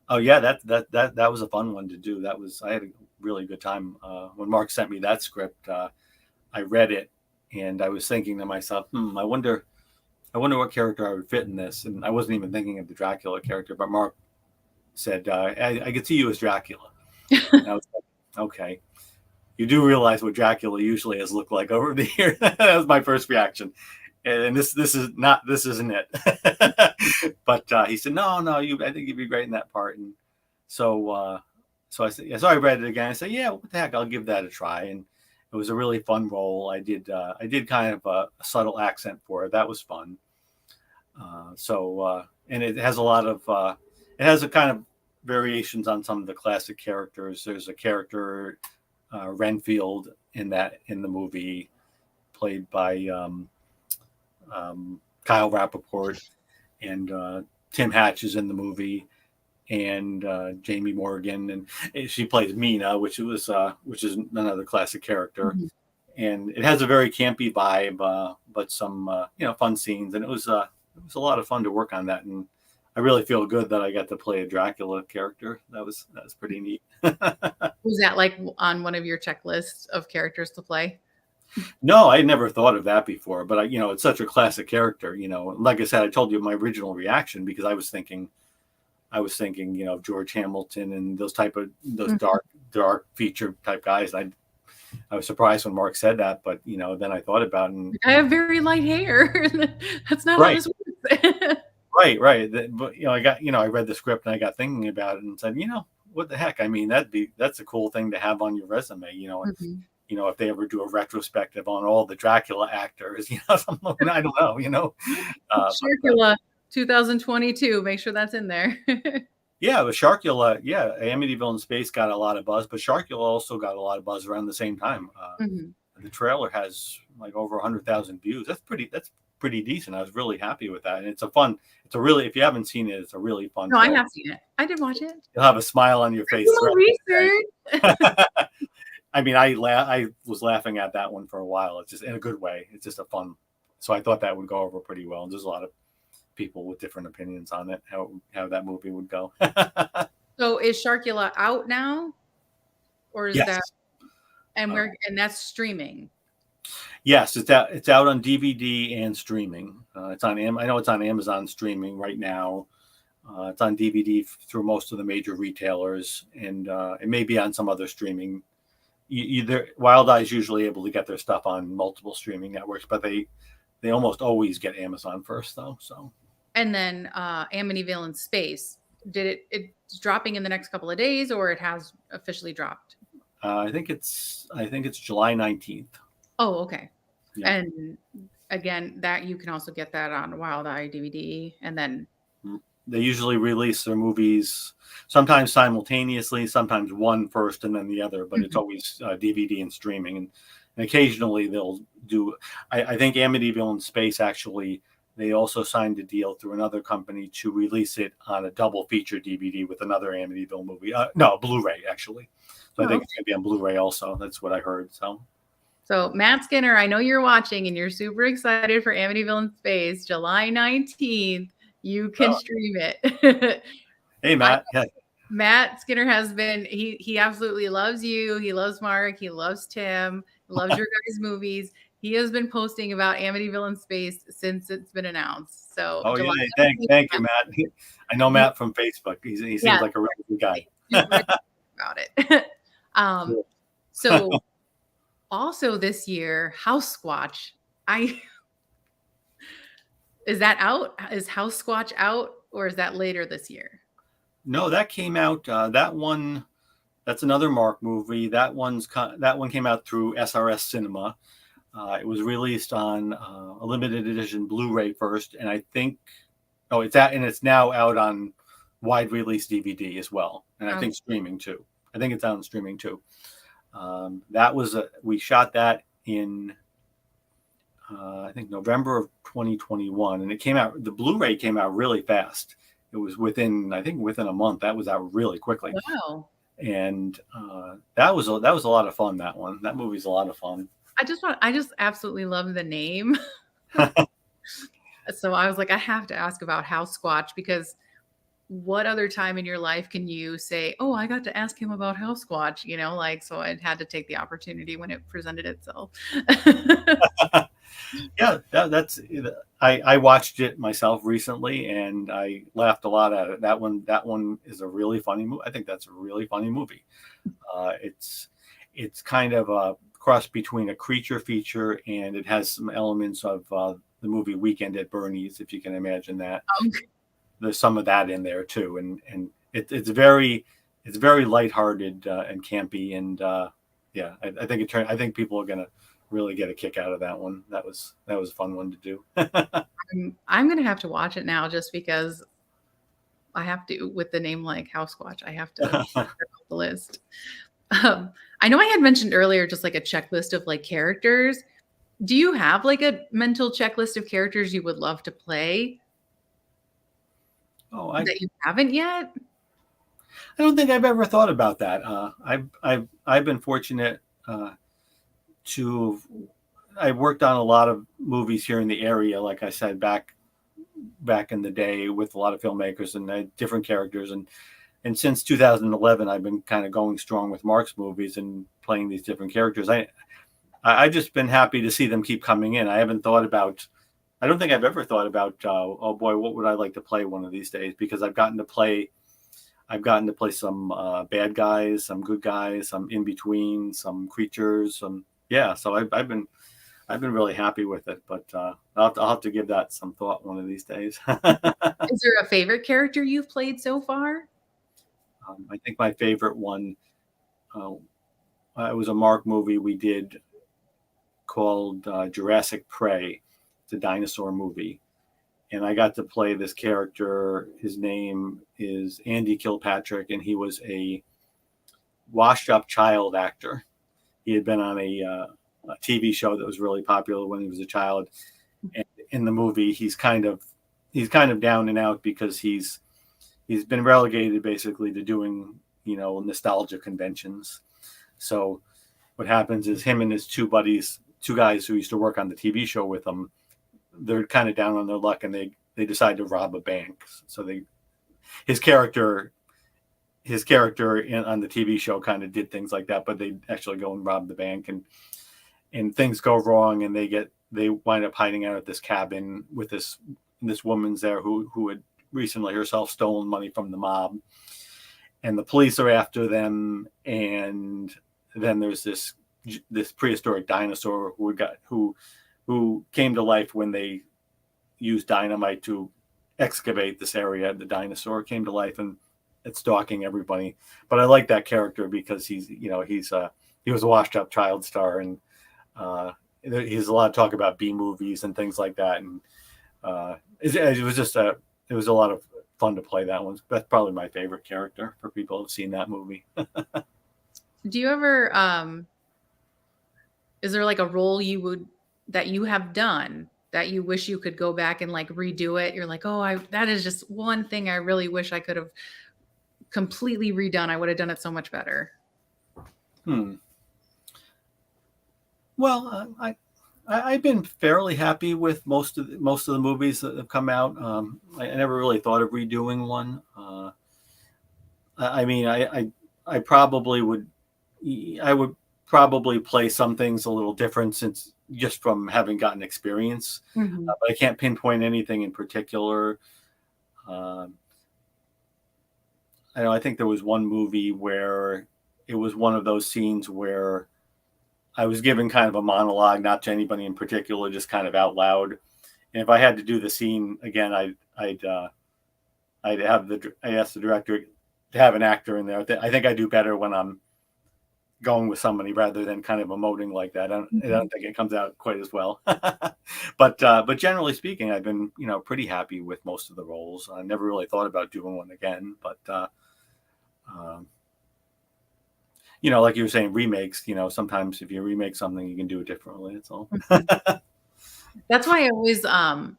oh yeah, that was a fun one to do. I had a really good time when Mark sent me that script. I read it and I was thinking to myself, I wonder what character I would fit in this. And I wasn't even thinking of the Dracula character, but Mark said, I could see you as Dracula. And I was like, okay. You do realize what Dracula usually has looked like over the years. That was my first reaction. And this isn't it. But he said, no, I think you'd be great in that part. And so I read it again. I said, yeah, what the heck? I'll give that a try. And it was a really fun role. I did kind of a subtle accent for it. That was fun. And it has it has a kind of variations on some of the classic characters. There's a character, Renfield, in the movie, played by Kyle Rappaport, and Tim Hatch is in the movie, and Jamie Morgan, and she plays Mina, which is another classic character. And it has a very campy vibe, but some fun scenes, and it was it was a lot of fun to work on that, and I really feel good that I got to play a Dracula character. That was pretty neat. Was that like on one of your checklists of characters to play? No, I never thought of that before, but it's such a classic character. Like I said, I told you my original reaction because I was thinking, of George Hamilton and those dark feature type guys. I was surprised when Mark said that, but then I thought about it. And I have very light hair. That's not how right, this works. right. But I read the script and I got thinking about it and said, what the heck? I mean, that's a cool thing to have on your resume. Mhm. If they ever do a retrospective on all the Dracula actors, something, I don't know. Sharkula 2022. Make sure that's in there. Yeah, with Sharkula, Amityville in Space got a lot of buzz, but Sharkula also got a lot of buzz around the same time. Mhm. The trailer has like over 100,000 views. That's pretty decent. I was really happy with that, and it's if you haven't seen it, it's a really fun. No, I film. have seen it. I did watch it. You'll have a smile on your face. Research. I mean, I was laughing at that one for a while. It's just in a good way. It's just a fun. So I thought that would go over pretty well. And there's a lot of people with different opinions on it, how that movie would go. So is Sharkula out now, or is Yes. that? And that's streaming. Yes, it's out on DVD and streaming. It's on I know it's on Amazon streaming right now. It's on DVD through most of the major retailers, and it may be on some other streaming. Wild Eye's usually able to get their stuff on multiple streaming networks, but they almost always get Amazon first, though. So. And then Amityville in Space. It's dropping in the next couple of days, or it has officially dropped? I think it's July 19th. Oh, okay. Yeah. And again, that you can also get that on Wild Eye DVD, and then they usually release their movies sometimes simultaneously, sometimes one first and then the other, but it's always DVD and streaming, and occasionally they'll do. I think Amityville in Space actually. They also signed a deal through another company to release it on a double feature DVD with another Amityville movie. No, Blu-ray actually. So I think it's going to be on Blu-ray also. That's what I heard. So Matt Skinner, I know you're watching and you're super excited for Amityville in Space, July 19th. You can stream it. Hey, Matt. Matt Skinner has been, he absolutely loves you. He loves Mark. He loves Tim. He loves your guys' movies. He has been posting about Amityville in Space since it's been announced. So, thank you, Matt. I know Matt from Facebook. He seems like a really good guy. About it. So, also this year, House Squatch. Is that out? Is House Squatch out, or is that later this year? No, that came out. That one, that's another Mark movie. That one came out through SRS Cinema. It was released on a limited edition Blu-ray first, and I think, it's now out on wide release DVD as well, and I think streaming too. I think it's out on streaming too. We shot that in I think November of 2021, and it came out. The Blu-ray came out really fast. It was within a month. That was out really quickly. Wow! And that was a lot of fun. That movie's a lot of fun. I just absolutely love the name. So I was like, I have to ask about House Squatch, because what other time in your life can you say, oh, I got to ask him about House Squatch? So I had to take the opportunity when it presented itself. Yeah, I watched it myself recently, and I laughed a lot at it. That one is a really funny movie. I think that's a really funny movie. It's kind of a cross between a creature feature, and it has some elements of the movie Weekend at Bernie's, if you can imagine that. Okay. There's some of that in there too, and it's very lighthearted and campy, and I think people are gonna really get a kick out of that one. That was a fun one to do. I'm gonna have to watch it now, just because I have to, with the name like House Squatch. I have to put it on the list. I know I had mentioned earlier just like a checklist of like characters. Do you have like a mental checklist of characters you would love to play that you haven't yet? I don't think I've ever thought about that. I've been fortunate I worked on a lot of movies here in the area, like I said, back back in the day with a lot of filmmakers and different characters. And since 2011, I've been kind of going strong with Mark's movies and playing these different characters. I've just been happy to see them keep coming in. I don't think I've ever thought about, oh boy, what would I like to play one of these days? Because I've gotten to play some bad guys, some good guys, some in between, some creatures, So I've been really happy with it. But I'll have to give that some thought one of these days. Is there a favorite character you've played so far? I think my favorite one, it was a Mark movie we did called Jurassic Prey. It's a dinosaur movie. And I got to play this character. His name is Andy Kilpatrick, and he was a washed-up child actor. He had been on a TV show that was really popular when he was a child. And in the movie, he's kind of down and out because he's been relegated basically to doing, nostalgia conventions. So what happens is him and his two buddies, two guys who used to work on the TV show with him, they're kind of down on their luck, and they decide to rob a bank. So his character on the TV show kind of did things like that, but they actually go and rob the bank, and things go wrong, and they wind up hiding out at this cabin with this woman's there who had recently herself stolen money from the mob, and the police are after them. And then there's this prehistoric dinosaur who came to life when they used dynamite to excavate this area. The dinosaur came to life and it's stalking everybody. But I like that character because he was a washed up child star, and he's a lot of talk about B movies and things like that. And it was a lot of fun to play that one. That's probably my favorite character for people who've seen that movie. Do you ever, is there like a role that you have done that you wish you could go back and like redo it? You're like, oh, that is just one thing I really wish I could have completely redone. I would have done it so much better. Well, I've been fairly happy with most of the movies that have come out. I never really thought of redoing one. I probably would. I would probably play some things a little different since just from having gotten experience. Mm-hmm. But I can't pinpoint anything in particular. I think there was one movie where it was one of those scenes where I was given kind of a monologue, not to anybody in particular, just kind of out loud. And if I had to do the scene again, I'd ask the director to have an actor in there. I think I do better when I'm going with somebody rather than kind of emoting like that. I don't think it comes out quite as well. But generally speaking, I've been pretty happy with most of the roles. I never really thought about doing one again, but like you were saying, remakes. Sometimes if you remake something, you can do it differently. That's all. That's why I always the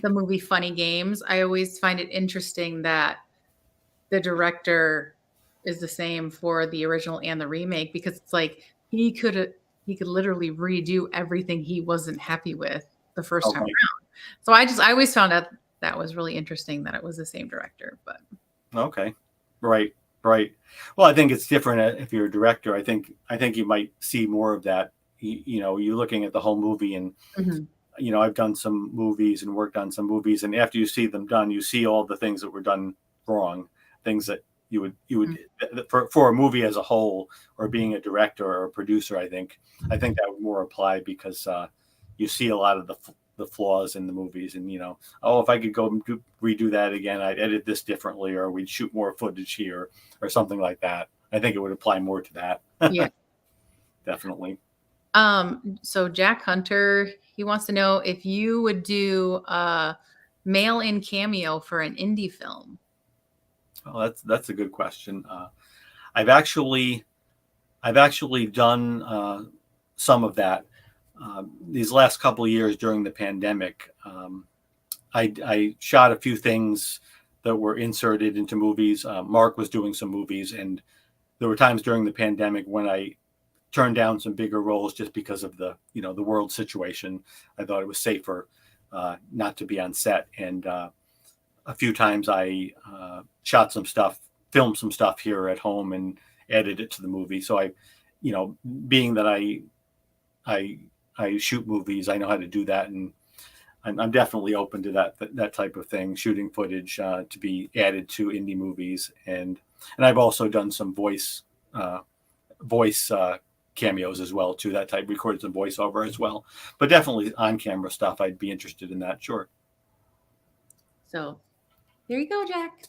movie Funny Games. I always find it interesting that the director is the same for the original and the remake, because it's like he could literally redo everything he wasn't happy with the first time around. So I always found out that was really interesting that it was the same director. But okay, right. Well, I think it's different if you're a director. I think you might see more of that. You're looking at the whole movie, and I've done some movies and worked on some movies, and after you see them done, you see all the things that were done wrong, things that you would for a movie as a whole, or being a director or a producer. I think that would more apply because you see a lot of the flaws in the movies, and if I could go redo that again, I'd edit this differently, or we'd shoot more footage here or something like that. I think it would apply more to that. Yeah. Definitely. So Jack Hunter, he wants to know if you would do a mail-in cameo for an indie film. Oh, that's a good question. I've actually done some of that. These last couple of years during the pandemic, I shot a few things that were inserted into movies. Mark was doing some movies, and there were times during the pandemic when I turned down some bigger roles just because of the world situation. I thought it was safer not to be on set. And a few times I shot some stuff, filmed some stuff here at home, and edited it to the movie. So being that I shoot movies, I know how to do that, and I'm definitely open to that type of thing, shooting footage to be added to indie movies, and I've also done some voice cameos as well too. That type, recorded some voiceover as well, but definitely on camera stuff. I'd be interested in that, sure. So there you go, Jack.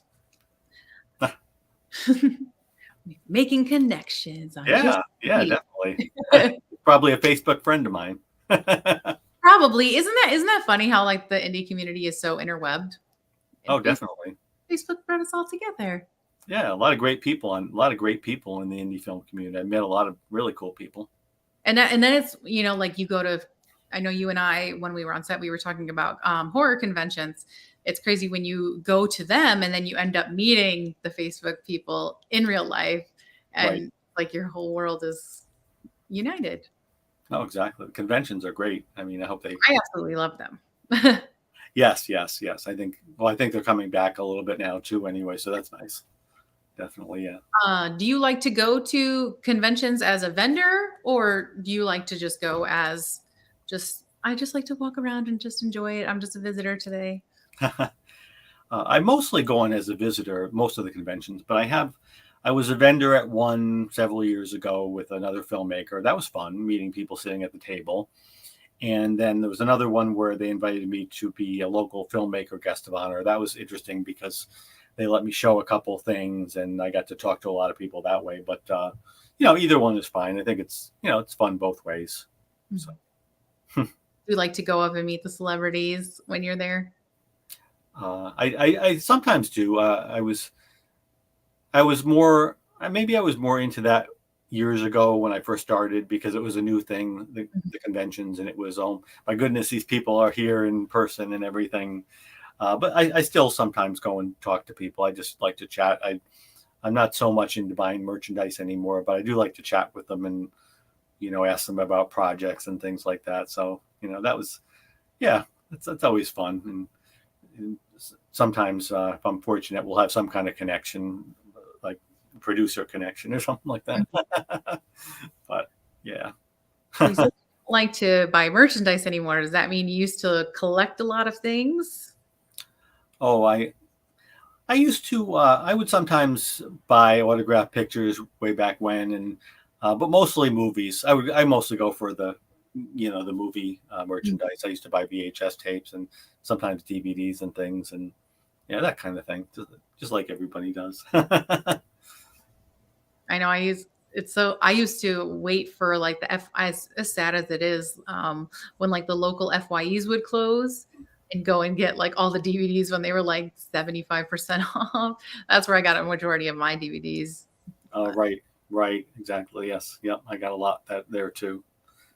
Making connections. Yeah, definitely. Probably a Facebook friend of mine. Probably. Isn't that funny how like the indie community is so interwebbed? Oh, definitely. Facebook brought us all together. Yeah, a lot of great people in the indie film community. I met a lot of really cool people. And then it's, like you go to, I know you and I, when we were on set, we were talking about horror conventions. It's crazy when you go to them and then you end up meeting the Facebook people in real life, and Right. like your whole world is united. Oh, exactly. Conventions are great. I mean, I absolutely love them. Yes. I think they're coming back a little bit now too anyway, so that's nice. Definitely, yeah. Do you like to go to conventions as a vendor, or do you like to just go as I just like to walk around and just enjoy it. I'm just a visitor today. I mostly go in as a visitor most of the conventions, but I was a vendor at one several years ago with another filmmaker. That was fun, meeting people sitting at the table. And then there was another one where they invited me to be a local filmmaker guest of honor. That was interesting because they let me show a couple things and I got to talk to a lot of people that way. But, either one is fine. I think it's fun both ways. So. Do you like to go up and meet the celebrities when you're there? I sometimes do. I was more into that years ago when I first started, because it was a new thing, the conventions, and it was, oh my goodness, these people are here in person and everything. But I still sometimes go and talk to people. I just like to chat. I'm not so much into buying merchandise anymore, but I do like to chat with them and, ask them about projects and things like that. So, that's always fun. And sometimes if I'm fortunate, we'll have some kind of connection, like producer connection or something like that. But yeah. You don't like to buy merchandise anymore. Does that mean you used to collect a lot of things? Oh, I used to. I would sometimes buy autographed pictures way back when, and but mostly movies. I mostly go for the movie merchandise. I used to buy VHS tapes and sometimes DVDs and things, and that kind of thing. Just like everybody does. I know. I used to wait for like as sad as it is, when like the local FYEs would close, and go and get like all the DVDs when they were like 75% off. That's where I got a majority of my DVDs. Oh, right, exactly. Yes, yep. I got a lot there too.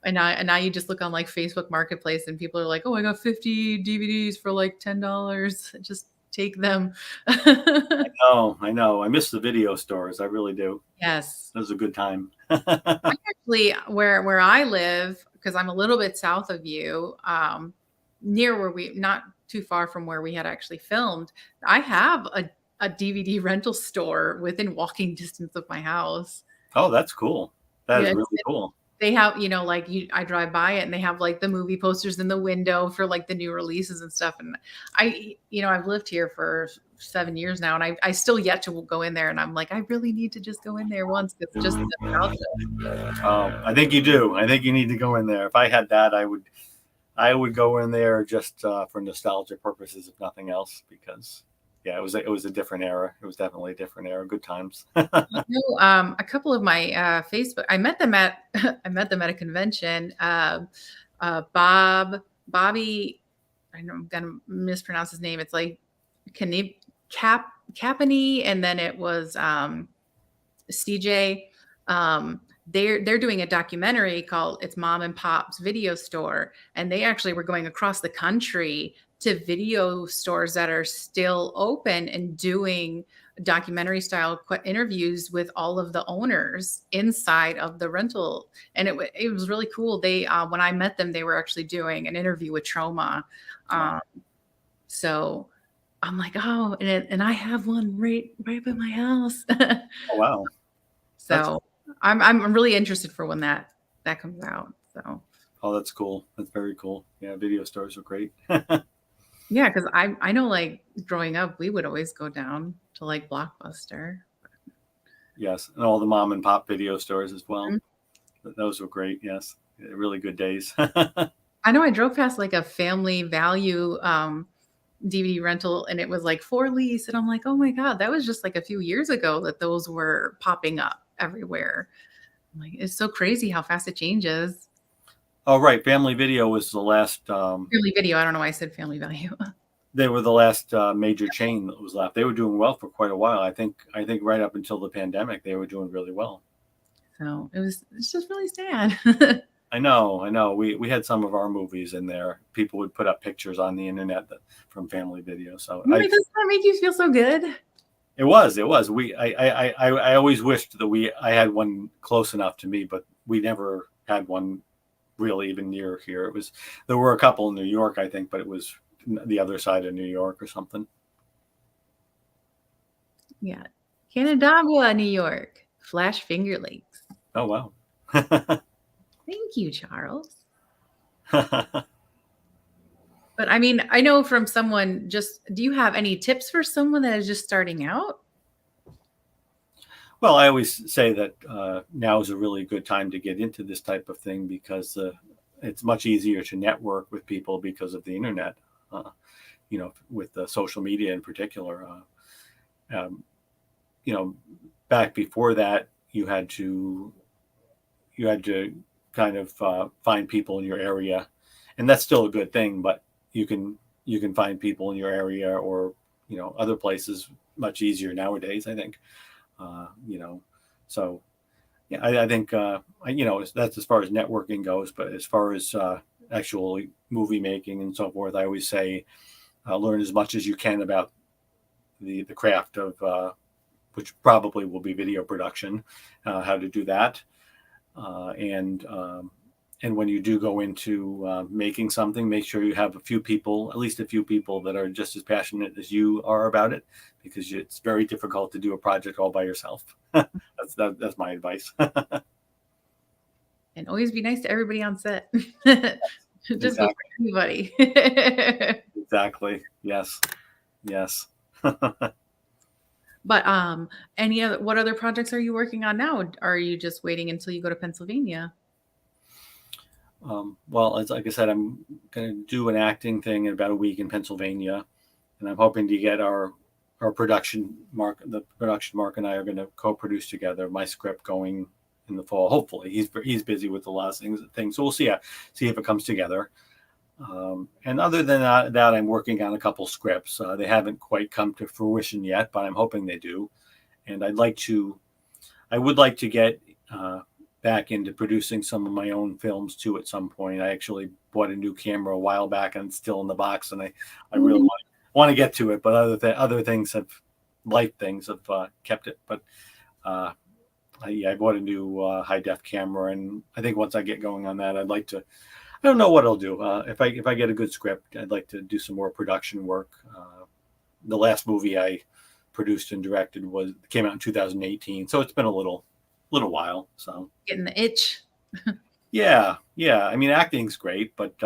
And now you just look on like Facebook Marketplace and people are like, "Oh, I got 50 DVDs for like $10. Just take them." I know. I miss the video stores. I really do. Yes. It was a good time. Actually, where I live, because I'm a little bit south of you, near not too far from where we had actually filmed, I have a DVD rental store within walking distance of my house. Oh, that's cool. That is really cool. They have, I drive by it and they have like the movie posters in the window for like the new releases and stuff. And I've lived here for 7 years now, and I still yet to go in there. And I'm like, I really need to just go in there once. It's just nostalgia. I think you do. I think you need to go in there. If I had that, I would go in there just for nostalgia purposes, if nothing else, because it was a different era. It was definitely a different era. Good times. A couple of my Facebook, I met them at a convention. Bobby, I know I'm gonna mispronounce his name. It's like Capany, and then it was CJ. They're doing a documentary called "It's Mom and Pop's Video Store," and they actually were going across the country to video stores that are still open and doing documentary style interviews with all of the owners inside of the rental, and it was really cool. They when I met them, they were actually doing an interview with Trauma. Wow. So I'm like, oh, and I have one right by my house. Oh, wow. That's So I'm really interested for when that comes out. So oh, that's cool. That's very cool. Yeah, video stores are great. yeah, because I know like growing up, we would always go down to like Blockbuster. Yes, and all the mom and pop video stores as well. Mhm. Those were great. Yes, really good days. I know I drove past like a Family Value DVD rental, and it was like for lease, and I'm like, oh my god, that was just like a few years ago that those were popping up everywhere. I'm like, it's so crazy how fast it changes. Oh, right. Family Video was the last. Family Video. I don't know why I said Family Value. They were the last major chain that was left. They were doing well for quite a while. I think right up until the pandemic, they were doing really well. So it's just really sad. I know. We had some of our movies in there. People would put up pictures on the internet from Family Video. So Doesn't that make you feel so good? it was. I always wished that I had one close enough to me, but we never had one really even near here. There were a couple in New York, I think, but it was the other side of New York or something. Yeah. Canandaigua, New York. Flash Finger Lakes. Oh, wow. Thank you, Charles. But I mean, I know from someone do you have any tips for someone that is just starting out? Well, I always say that now is a really good time to get into this type of thing because it's much easier to network with people because of the internet, with social media in particular. Back before that, you had to kind of find people in your area, and that's still a good thing, but you can find people in your area or other places much easier nowadays, I think. So yeah, I think that's as far as networking goes. But as far as actual movie making and so forth, I always say learn as much as you can about the craft of which probably will be video production, how to do that, and when you do go into making something, make sure you have at least a few people that are just as passionate as you are about it, because it's very difficult to do a project all by yourself. That's my advice. And always be nice to everybody on set. Just Exactly. anybody. Exactly. Yes. But what other projects are you working on now? Are you just waiting until you go to Pennsylvania? Well, like I said, I'm going to do an acting thing in about a week in Pennsylvania, and I'm hoping to get our production mark. The production Mark and I are going to co-produce together my script going in the fall. Hopefully, he's busy with a lot of things. So we'll see if it comes together. And other than that, I'm working on a couple scripts. They haven't quite come to fruition yet, but I'm hoping they do. And I would like to get back into producing some of my own films too at some point. I actually bought a new camera a while back and it's still in the box, and I really want to get to it, but other things life things have kept it. But I bought a new high def camera, and I think once I get going on that, I'd like to. I don't know what I'll do. If I get a good script, I'd like to do some more production work. The last movie I produced and directed came out in 2018, so it's been a little while. So Getting the itch. yeah. I mean, acting's great, but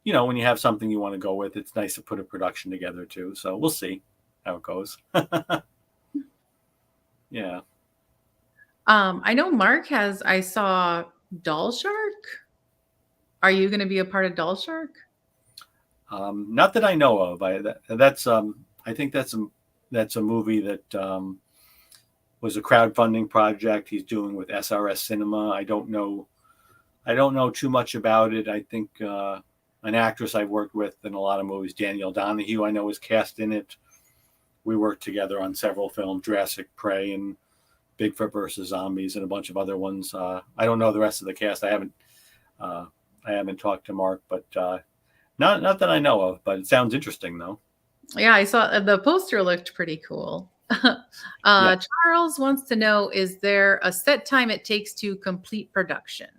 when you have something you want to go with, it's nice to put a production together too. So we'll see how it goes. Yeah. I know Mark I saw Doll Shark. Are you going to be a part of Doll Shark? Not that I know of. I think that's a movie that was a crowdfunding project he's doing with SRS Cinema. I don't know too much about it. I think an actress I've worked with in a lot of movies, Danielle Donahue, I know is cast in it. We worked together on several films, Jurassic Prey and Bigfoot versus Zombies and a bunch of other ones. I don't know the rest of the cast. I haven't talked to Mark, but not that I know of. But it sounds interesting, though. Yeah, I saw the poster looked pretty cool. Yeah. Charles wants to know, is there a set time it takes to complete production?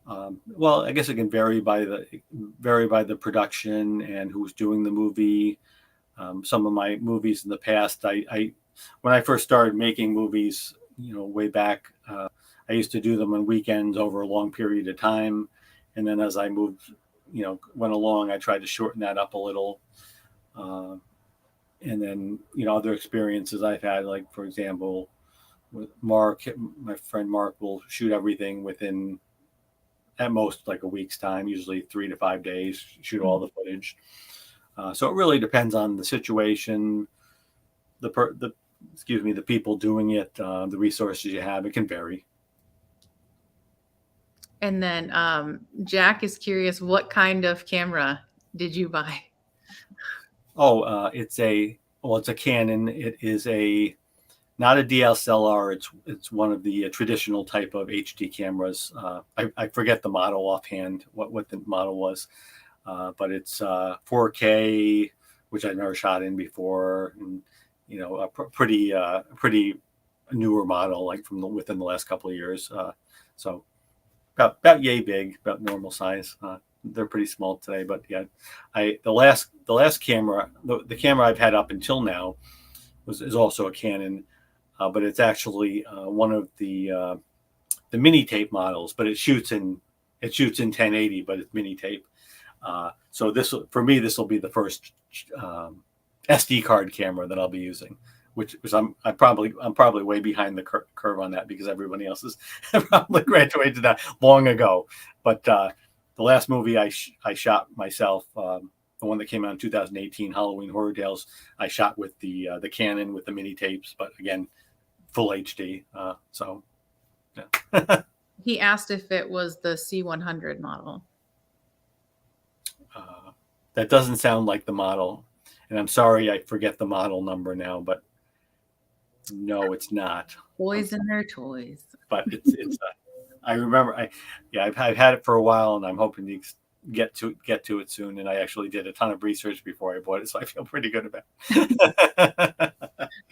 Well, I guess it can vary by the production and who's doing the movie. Some of my movies in the past, I when I first started making movies, way back, I used to do them on weekends over a long period of time, and then as I moved, went along, I tried to shorten that up a little. And then, other experiences I've had, like for example, with Mark, my friend Mark will shoot everything within at most like a week's time, usually 3 to 5 days, shoot all the footage. So it really depends on the situation, the people doing it, the resources you have. It can vary. And then Jack is curious, what kind of camera did you buy? Oh, it's a Canon. It is not a DSLR. It's one of the traditional type of HD cameras. I forget the model offhand, what the model was, but it's 4K, which I've never shot in before, and a pretty newer model, like within the last couple of years. So about yay big, about normal size. They're pretty small today, but yeah, the last camera, the camera I've had up until now is also a Canon, but it's actually one of the mini tape models, but it shoots in 1080, but it's mini tape. So this will be the first SD card camera that I'll be using, which I'm probably way behind the curve on that because everybody else has probably graduated that long ago. But the last movie I shot myself, the one that came out in 2018, Halloween Horror Tales, I shot with the Canon with the mini tapes, but again, full HD. So, yeah. He asked if it was the C100 model. That doesn't sound like the model, and I'm sorry I forget the model number now, but no, it's not. Boys and their toys. But it's I remember I've had it for a while, and I'm hoping to get to it soon. And I actually did a ton of research before I bought it, so I feel pretty good about it.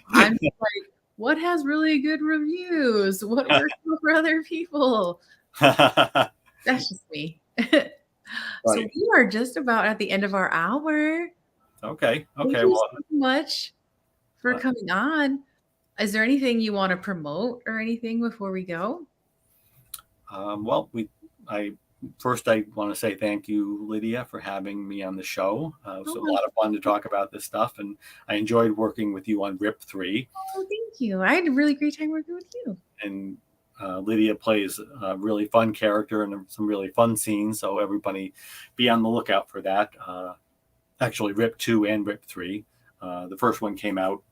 I'm like, what has really good reviews? What works for other people? That's just me. So we are just about at the end of our hour. Okay. Thank you so much for coming on. Is there anything you want to promote or anything before we go? Well, I want to say thank you, Lydia, for having me on the show. It was a lot of fun to talk about this stuff, and I enjoyed working with you on RIP 3. Oh, thank you. I had a really great time working with you. And Lydia plays a really fun character and some really fun scenes, so everybody be on the lookout for that. Actually, RIP 2 and RIP 3. The first one came out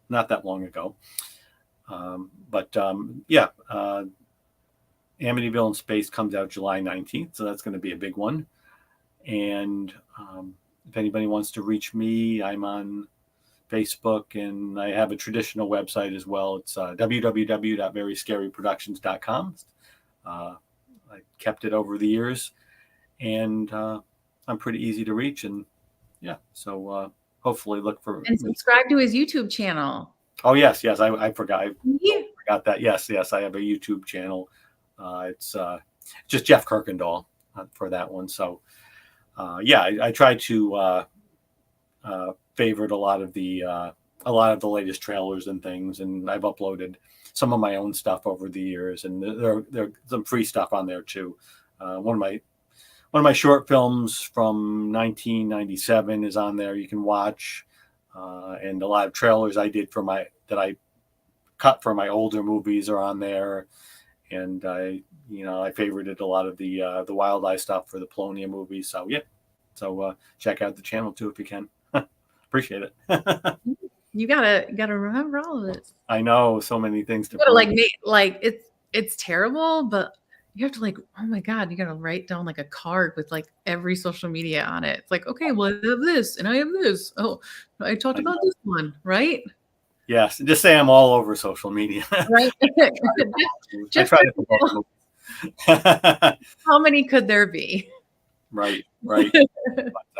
not that long ago. Amityville in Space comes out July 19th, so that's going to be a big one. And if anybody wants to reach me, I'm on Facebook, and I have a traditional website as well. It's www.veryscaryproductions.com. I kept it over the years, and I'm pretty easy to reach. And yeah, so hopefully look for and subscribe to his YouTube channel. Oh yes, I forgot. I forgot that. Yes, I have a YouTube channel. It's just Jeff Kirkendall for that one. So I try to favorite a lot of the latest trailers and things, and I've uploaded some of my own stuff over the years, and there's some free stuff on there too. One of my short films from 1997 is on there. You can watch, and a lot of trailers I did that I cut for my older movies are on there. And I favorited a lot of the Wild Eye stuff for the Polonia movies. So yeah, check out the channel too if you can. Appreciate it. You gotta remember all of this. I know, so many things to it's terrible, but you have to oh my God, you gotta write down a card with every social media on it. It's okay, well, I have this and I have this. Oh, I talked about this one, right? Yes, just say I'm all over social media. Right. I try to How many could there be? Right. But,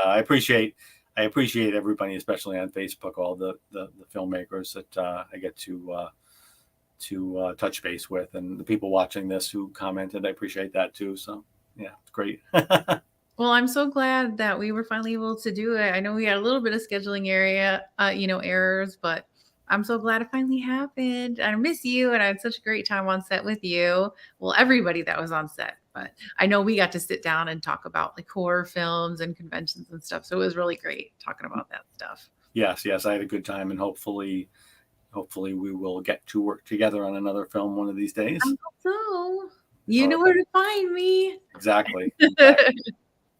I appreciate I appreciate everybody, especially on Facebook, all the filmmakers that I get to touch base with, and the people watching this who commented. I appreciate that too. So yeah, it's great. Well, I'm so glad that we were finally able to do it. I know we had a little bit of scheduling errors, but I'm so glad it finally happened. I miss you, and I had such a great time on set with you. Well, everybody that was on set, but I know we got to sit down and talk about like horror films and conventions and stuff. So it was really great talking about that stuff. Yes, I had a good time, and hopefully we will get to work together on another film one of these days. I hope so. You know where to find me. Exactly.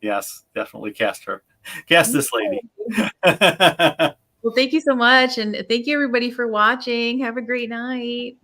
Yes, definitely cast this lady. Well, thank you so much. And thank you everybody for watching. Have a great night.